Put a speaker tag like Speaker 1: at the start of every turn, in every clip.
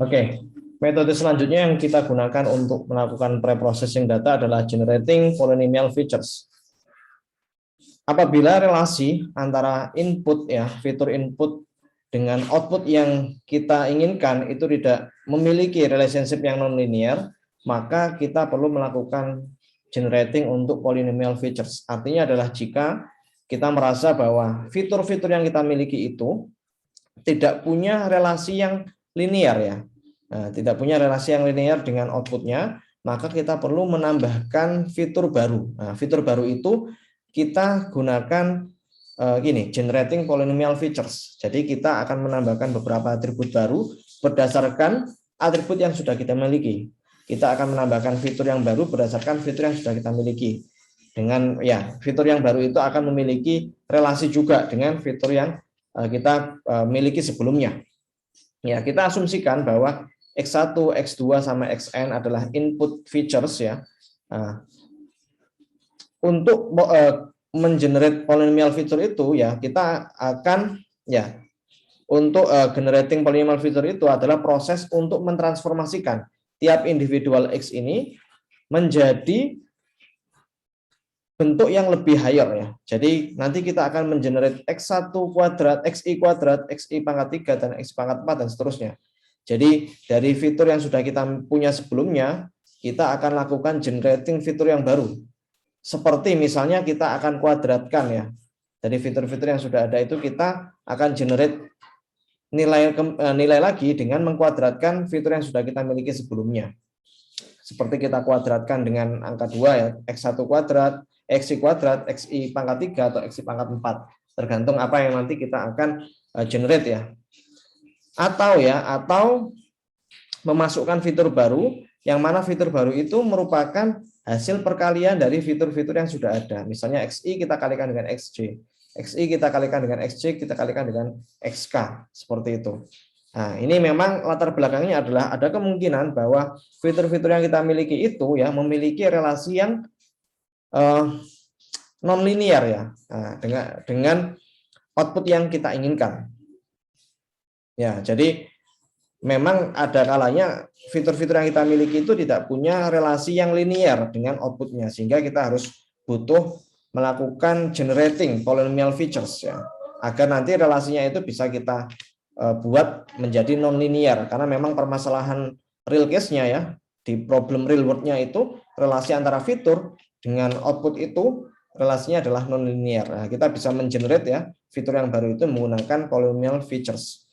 Speaker 1: Oke, metode selanjutnya yang kita gunakan untuk melakukan preprocessing data adalah generating polynomial features. Apabila relasi antara input ya, fitur input dengan output yang kita inginkan itu tidak memiliki relationship yang nonlinear, maka kita perlu melakukan generating untuk polynomial features. Artinya adalah jika kita merasa bahwa fitur-fitur yang kita miliki itu tidak punya relasi yang linear ya. Nah, tidak punya relasi yang linear dengan outputnya, maka kita perlu menambahkan fitur baru. Nah, fitur baru itu kita gunakan generating polynomial features. Jadi kita akan menambahkan beberapa atribut baru berdasarkan atribut yang sudah kita miliki. Kita akan menambahkan fitur yang baru berdasarkan fitur yang sudah kita miliki. Dengan ya, fitur yang baru itu akan memiliki relasi juga dengan fitur yang kita miliki sebelumnya. Ya, kita asumsikan bahwa X1, X2 sama Xn adalah input features ya. Nah, untuk mengenerate polynomial feature itu ya kita akan ya untuk generating polynomial feature itu adalah proses untuk mentransformasikan tiap individual X ini menjadi bentuk yang lebih higher ya. Jadi nanti kita akan mengenerate X1 kuadrat, XI kuadrat, XI pangkat 3 dan XI pangkat 4 dan seterusnya. Jadi dari fitur yang sudah kita punya sebelumnya, kita akan lakukan generating fitur yang baru. Seperti misalnya kita akan kuadratkan ya. Dari fitur-fitur yang sudah ada itu kita akan generate nilai lagi dengan mengkuadratkan fitur yang sudah kita miliki sebelumnya. Seperti kita kuadratkan dengan angka 2 ya, X1 kuadrat, XI kuadrat, XI pangkat 3 atau XI pangkat 4. Tergantung apa yang nanti kita akan generate ya. Atau memasukkan fitur baru yang mana fitur baru itu merupakan hasil perkalian dari fitur-fitur yang sudah ada. Misalnya XI kita kalikan dengan XJ, XI kita kalikan dengan XJ, kita kalikan dengan XK, seperti itu. Nah, ini memang latar belakangnya adalah ada kemungkinan bahwa fitur-fitur yang kita miliki itu ya memiliki relasi yang non-linear ya, dengan output yang kita inginkan. Ya, jadi memang ada kalanya fitur-fitur yang kita miliki itu tidak punya relasi yang linear dengan outputnya, sehingga kita harus butuh melakukan generating polynomial features ya, agar nanti relasinya itu bisa kita buat menjadi non-linear, karena memang permasalahan real case-nya ya, di problem real world-nya itu relasi antara fitur dengan output itu relasinya adalah non-linear. Nah, kita bisa mengenerate ya fitur yang baru itu menggunakan polynomial features.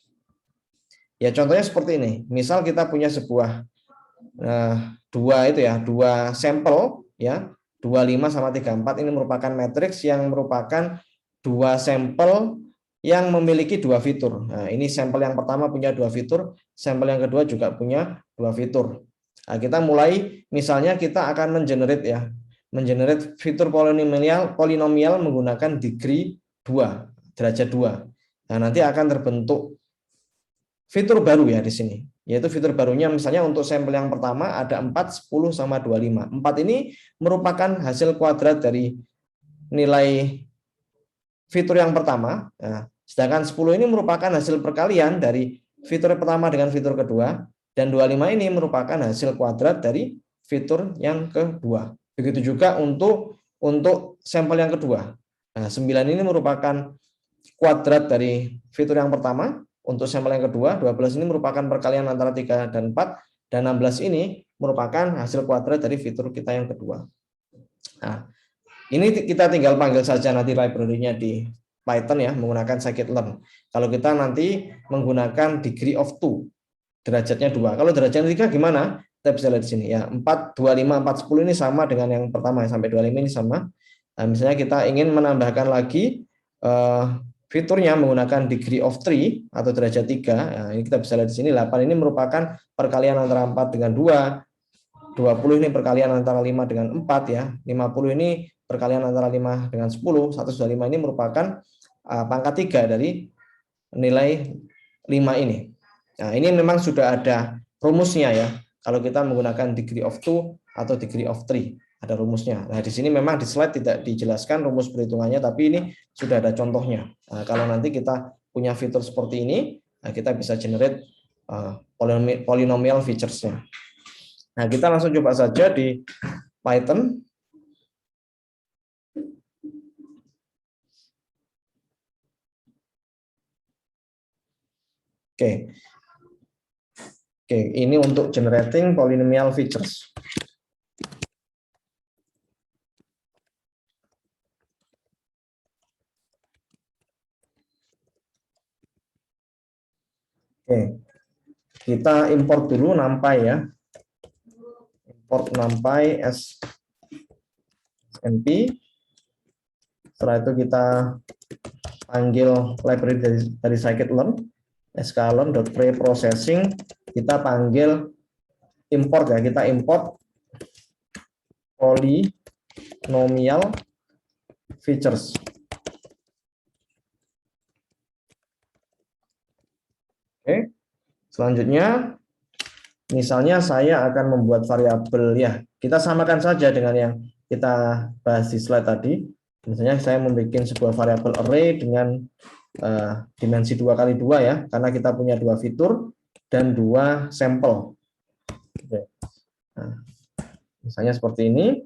Speaker 1: Ya contohnya seperti ini. Misal kita punya sebuah dua sampel ya, 25 sama 34 ini merupakan matriks yang merupakan dua sampel yang memiliki dua fitur. Nah, ini sampel yang pertama punya dua fitur, sampel yang kedua juga punya dua fitur. Nah, kita mulai misalnya kita akan mengenerate fitur polinomial menggunakan degree 2, derajat 2. Nah, nanti akan terbentuk fitur baru ya di sini. Yaitu fitur barunya misalnya untuk sampel yang pertama ada 4, 10 sama 25. 4 ini merupakan hasil kuadrat dari nilai fitur yang pertama. Nah, sedangkan 10 ini merupakan hasil perkalian dari fitur pertama dengan fitur kedua, dan 25 ini merupakan hasil kuadrat dari fitur yang kedua. Begitu juga untuk sampel yang kedua. Nah, 9 ini merupakan kuadrat dari fitur yang pertama. Untuk sampel yang kedua, 12 ini merupakan perkalian antara 3 dan 4, dan 16 ini merupakan hasil kuadrat dari fitur kita yang kedua. Nah, ini kita tinggal panggil saja nanti library-nya di Python ya, menggunakan scikit-learn. Kalau kita nanti menggunakan degree of 2, derajatnya 2. Kalau derajatnya 3 gimana? Kita bisa lihat di sini ya. 4, 25, 4, 10 ini sama dengan yang pertama, sampai 25 ini sama. Nah, misalnya kita ingin menambahkan lagi fiturnya menggunakan degree of 3 atau derajat 3. Nah, ini kita bisa lihat di sini 8 ini merupakan perkalian antara 4 dengan 2. 20 ini perkalian antara 5 dengan 4 ya. 50 ini perkalian antara 5 dengan 10. 125 ini merupakan pangkat 3 dari nilai 5 ini. Nah, ini memang sudah ada rumusnya ya. Kalau kita menggunakan degree of 2 atau degree of 3. Ada rumusnya. Nah, di sini memang di slide tidak dijelaskan rumus perhitungannya, tapi ini sudah ada contohnya. Nah, kalau nanti kita punya fitur seperti ini, nah kita bisa generate polynomial features-nya. Nah, kita langsung coba saja di Python. Oke. Oke, ini untuk generating polynomial features. Oke. Kita import dulu NumPy ya. Import NumPy SNP. Setelah itu kita panggil library dari scikit-learn, sklearn.preprocessing. Kita panggil import ya, kita import polynomial features. Oke. Selanjutnya, misalnya saya akan membuat variabel ya. Kita samakan saja dengan yang kita bahas di slide tadi. Misalnya saya membuat sebuah variabel array dengan dimensi 2x2 ya, karena kita punya 2 fitur dan 2 sampel. Oke. Nah, misalnya seperti ini.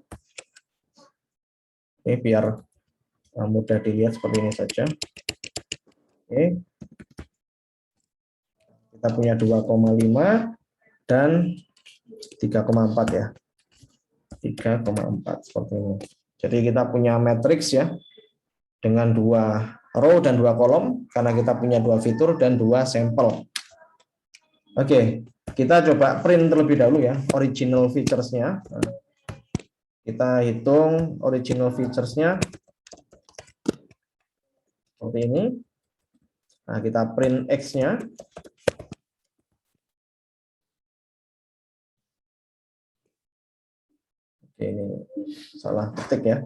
Speaker 1: Oke, biar mudah dilihat seperti ini saja. Oke. Kita punya 2,5 dan 3,4 ya. 3,4 seperti ini. Jadi kita punya matriks ya dengan 2 row dan 2 kolom karena kita punya 2 fitur dan 2 sampel. Oke, kita coba print terlebih dahulu ya original features-nya. Nah, kita hitung original features-nya seperti ini. Nah, kita print X-nya. Oke, ini salah ketik ya.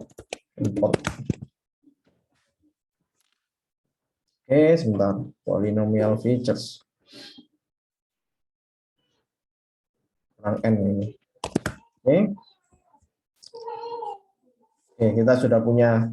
Speaker 1: Import. Oke, sebentar. Polynomial features. N ini. Oke. Oke, kita sudah punya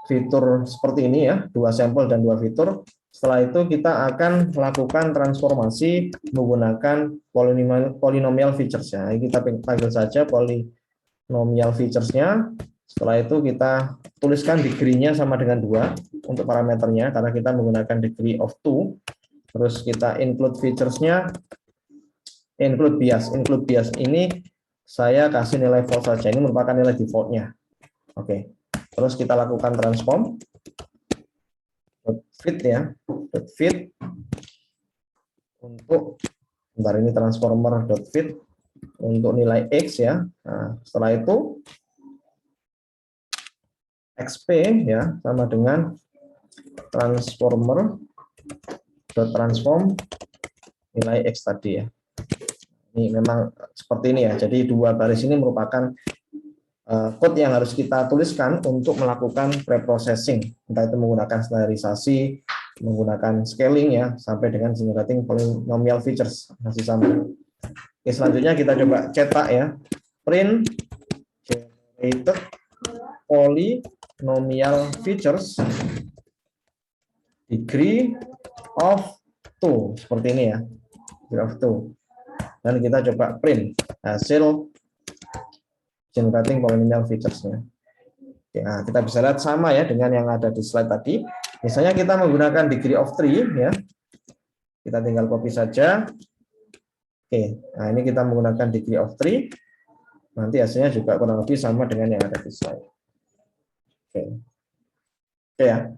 Speaker 1: fitur seperti ini ya, 2 sampel dan 2 fitur. Setelah itu kita akan melakukan transformasi menggunakan polynomial features-nya. Kita panggil saja polynomial features-nya. Setelah itu kita tuliskan degree-nya sama dengan 2 untuk parameternya karena kita menggunakan degree of 2. Terus kita include features-nya, include bias. Include bias ini saya kasih nilai false saja. Ini merupakan nilai default-nya. Oke. Terus kita lakukan transform fit ya, fit untuk bentar ini transformer fit untuk nilai x ya. Nah, setelah itu xp ya sama dengan transformer transform nilai x tadi ya. Ini memang seperti ini ya. Jadi 2 baris ini merupakan code yang harus kita tuliskan untuk melakukan preprocessing, entah itu menggunakan standarisasi, menggunakan scaling ya, sampai dengan generating polynomial features masih sama. Oke, selanjutnya kita coba cetak ya, print generated polynomial features degree of 2 seperti ini ya, degree of 2, dan kita coba print hasil generating polynomial features-nya. Nah, kita bisa lihat sama ya dengan yang ada di slide tadi. Misalnya kita menggunakan degree of 3 ya. Kita tinggal copy saja. Oke, nah ini kita menggunakan degree of 3. Nanti hasilnya juga kurang lebih sama dengan yang ada di slide. Oke. Oke ya.